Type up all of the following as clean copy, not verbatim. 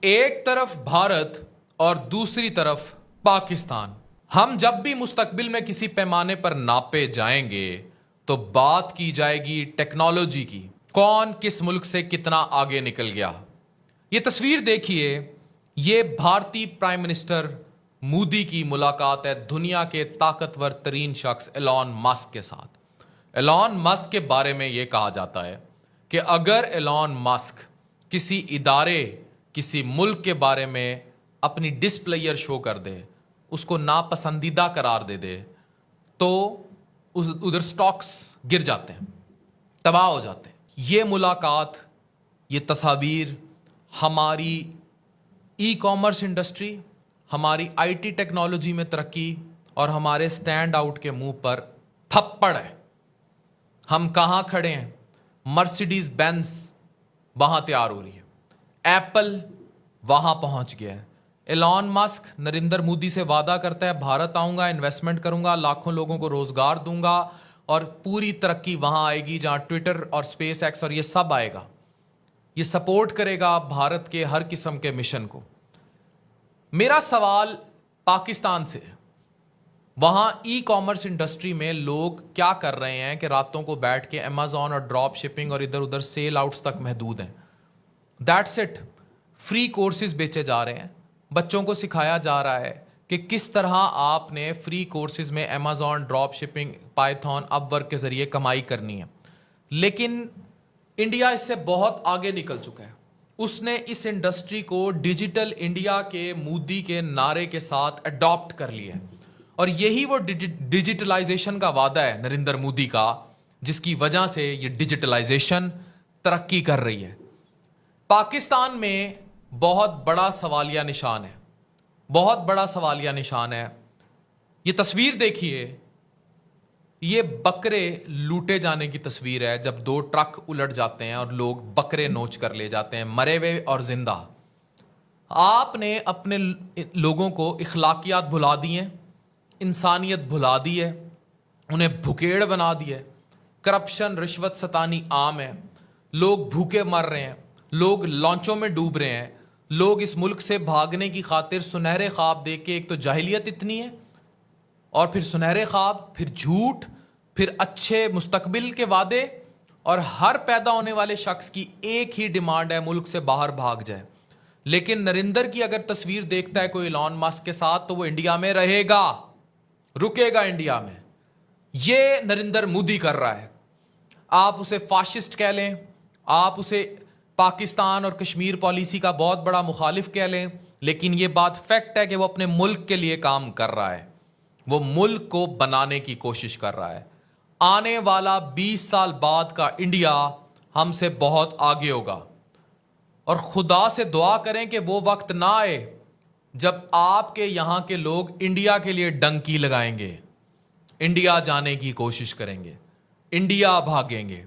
ایک طرف بھارت اور دوسری طرف پاکستان. ہم جب بھی مستقبل میں کسی پیمانے پر ناپے جائیں گے تو بات کی جائے گی ٹیکنالوجی کی. کون کس ملک سے کتنا آگے نکل گیا. یہ تصویر دیکھیے، یہ بھارتی پرائم منسٹر مودی کی ملاقات ہے دنیا کے طاقتور ترین شخص ایلون مسک کے ساتھ. ایلون مسک کے بارے میں یہ کہا جاتا ہے کہ اگر ایلون مسک کسی ادارے کسی ملک کے بارے میں اپنی ڈسپلیئر شو کر دے، اس کو ناپسندیدہ قرار دے دے، تو ادھر سٹاکس گر جاتے ہیں، تباہ ہو جاتے ہیں. یہ ملاقات، یہ تصاویر ہماری ای کامرس انڈسٹری، ہماری آئی ٹی ٹیکنالوجی میں ترقی اور ہمارے سٹینڈ آؤٹ کے منہ پر تھپڑ ہے. ہم کہاں کھڑے ہیں؟ مرسیڈیز بینز وہاں تیار ہو رہی ہے، ایپل وہاں پہنچ گیا ہے. ایلون مسک نریندر مودی سے وعدہ کرتا ہے بھارت آؤں گا، انویسٹمنٹ کروں گا، لاکھوں لوگوں کو روزگار دوں گا اور پوری ترقی وہاں آئے گی جہاں ٹویٹر اور اسپیس ایکس اور یہ سب آئے گا. یہ سپورٹ کرے گا بھارت کے ہر قسم کے مشن کو. میرا سوال پاکستان سے ہے. وہاں ای کامرس انڈسٹری میں لوگ کیا کر رہے ہیں کہ راتوں کو بیٹھ کے امیزون اور ڈراپ شپنگ اور ادھر ادھر سیل آؤٹس تک محدود ہیں. That's it. فری کورسز بیچے جا رہے ہیں، بچوں کو سکھایا جا رہا ہے کہ کس طرح آپ نے فری کورسز میں امیزون، ڈراپ شپنگ، پائتھون، اپ ورک کے ذریعے کمائی کرنی ہے. لیکن انڈیا اس سے بہت آگے نکل چکا ہے. اس نے اس انڈسٹری کو ڈیجیٹل انڈیا کے مودی کے نعرے کے ساتھ اڈاپٹ کر لیا ہے، اور یہی وہ ڈیجیٹلائزیشن کا وعدہ ہے نریندر مودی کا، جس کی وجہ سے یہ ڈیجیٹلائزیشن ترقی کر رہی ہے. پاکستان میں بہت بڑا سوالیہ نشان ہے، بہت بڑا سوالیہ نشان ہے. یہ تصویر دیکھیے، یہ بکرے لوٹے جانے کی تصویر ہے جب دو ٹرک الٹ جاتے ہیں اور لوگ بکرے نوچ کر لے جاتے ہیں، مرے ہوئے اور زندہ. آپ نے اپنے لوگوں کو اخلاقیات بھلا دی ہیں، انسانیت بھلا دی ہے، انہیں بھکیڑ بنا دی ہے. کرپشن، رشوت ستانی عام ہے، لوگ بھوکے مر رہے ہیں، لوگ لانچوں میں ڈوب رہے ہیں. لوگ اس ملک سے بھاگنے کی خاطر سنہرے خواب دیکھ کے، ایک تو جاہلیت اتنی ہے اور پھر سنہرے خواب، پھر جھوٹ، پھر اچھے مستقبل کے وعدے، اور ہر پیدا ہونے والے شخص کی ایک ہی ڈیمانڈ ہے ملک سے باہر بھاگ جائے. لیکن نریندر کی اگر تصویر دیکھتا ہے کوئی ایلون مسک کے ساتھ تو وہ انڈیا میں رہے گا، رکے گا انڈیا میں. یہ نریندر مودی کر رہا ہے. آپ اسے فاشسٹ کہہ لیں، آپ اسے پاکستان اور کشمیر پالیسی کا بہت بڑا مخالف کہہ لیں، لیکن یہ بات فیکٹ ہے کہ وہ اپنے ملک کے لیے کام کر رہا ہے. وہ ملک کو بنانے کی کوشش کر رہا ہے. آنے والا 20 سال بعد کا انڈیا ہم سے بہت آگے ہوگا، اور خدا سے دعا کریں کہ وہ وقت نہ آئے جب آپ کے یہاں کے لوگ انڈیا کے لیے ڈنکی لگائیں گے، انڈیا جانے کی کوشش کریں گے، انڈیا بھاگیں گے.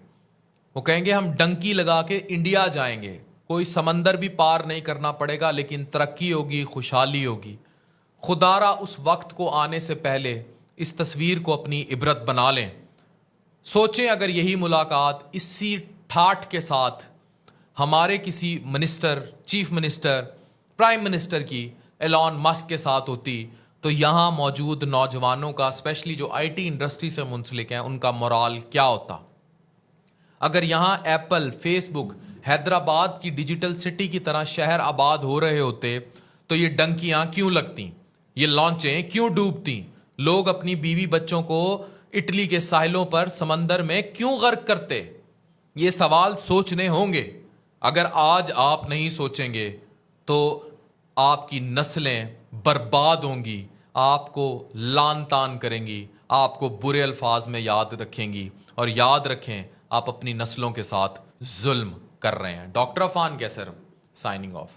وہ کہیں گے ہم ڈنکی لگا کے انڈیا جائیں گے، کوئی سمندر بھی پار نہیں کرنا پڑے گا، لیکن ترقی ہوگی، خوشحالی ہوگی. خدا را اس وقت کو آنے سے پہلے اس تصویر کو اپنی عبرت بنا لیں. سوچیں اگر یہی ملاقات اسی ٹھاٹھ کے ساتھ ہمارے کسی minister, chief minister, prime minister کی ایلون مسک کے ساتھ ہوتی تو یہاں موجود نوجوانوں کا، اسپیشلی جو آئی ٹی انڈسٹری سے منسلک ہیں، ان کا مورال کیا ہوتا. اگر یہاں ایپل، فیس بک، حیدرآباد کی ڈیجیٹل سٹی کی طرح شہر آباد ہو رہے ہوتے تو یہ ڈنکیاں کیوں لگتیں، یہ لانچیں کیوں ڈوبتی، لوگ اپنی بیوی بچوں کو اٹلی کے ساحلوں پر سمندر میں کیوں غرق کرتے. یہ سوال سوچنے ہوں گے. اگر آج آپ نہیں سوچیں گے تو آپ کی نسلیں برباد ہوں گی، آپ کو لان تان کریں گی، آپ کو برے الفاظ میں یاد رکھیں گی. اور یاد رکھیں آپ اپنی نسلوں کے ساتھ ظلم کر رہے ہیں. ڈاکٹر عفان کیسر، سائننگ آف.